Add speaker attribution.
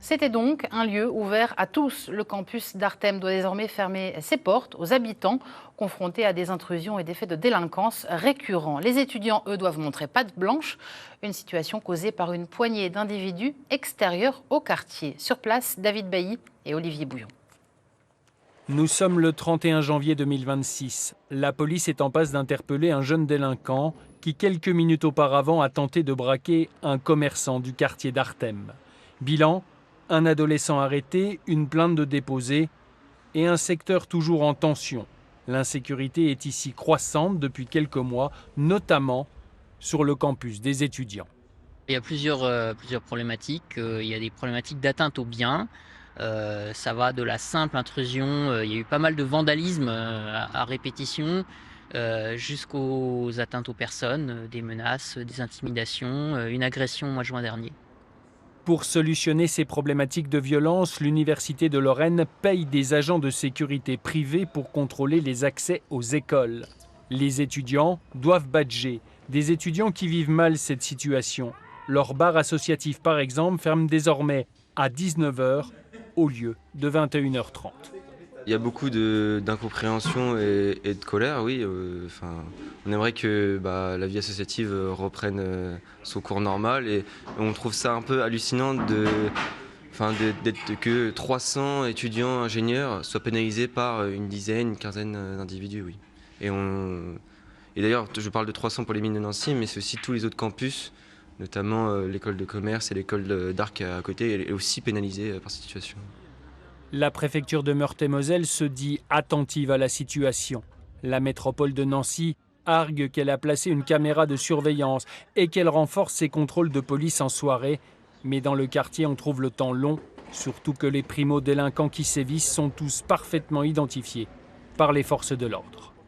Speaker 1: C'était donc un lieu ouvert à tous. Le campus d'Artem doit désormais fermer ses portes aux habitants confrontés à des intrusions et des faits de délinquance récurrents. Les étudiants, eux, doivent montrer patte blanche, une situation causée par une poignée d'individus extérieurs au quartier. Sur place, David Bailly et Olivier Bouillon.
Speaker 2: Nous sommes le 31 janvier 2026. La police est en passe d'interpeller un jeune délinquant qui, quelques minutes auparavant, a tenté de braquer un commerçant du quartier d'Artem. Bilan, un adolescent arrêté, une plainte de déposée et un secteur toujours en tension. L'insécurité est ici croissante depuis quelques mois, notamment sur le campus des étudiants.
Speaker 3: Il y a plusieurs problématiques. Il y a des problématiques d'atteinte aux biens. Ça va de la simple intrusion, il y a eu pas mal de vandalisme à répétition, jusqu'aux atteintes aux personnes, des menaces, des intimidations, une agression au mois de juin dernier.
Speaker 2: Pour solutionner ces problématiques de violence, l'Université de Lorraine paye des agents de sécurité privés pour contrôler les accès aux écoles. Les étudiants doivent badger. Des étudiants qui vivent mal cette situation. Leur bar associatif, par exemple, ferme désormais à 19 h au lieu de 21 h 30.
Speaker 4: Il y a beaucoup d'incompréhension et de colère, oui. On aimerait que la vie associative reprenne son cours normal et on trouve ça un peu hallucinant que 300 étudiants ingénieurs soient pénalisés par une dizaine, une quinzaine d'individus, oui. Et d'ailleurs, je parle de 300 pour les mines de Nancy, mais c'est aussi tous les autres campus, notamment l'école de commerce et l'école d'Arc à côté, est aussi pénalisée par cette situation.
Speaker 2: La préfecture de Meurthe-et-Moselle se dit attentive à la situation. La métropole de Nancy argue qu'elle a placé une caméra de surveillance et qu'elle renforce ses contrôles de police en soirée. Mais dans le quartier, on trouve le temps long, surtout que les primo-délinquants qui sévissent sont tous parfaitement identifiés par les forces de l'ordre.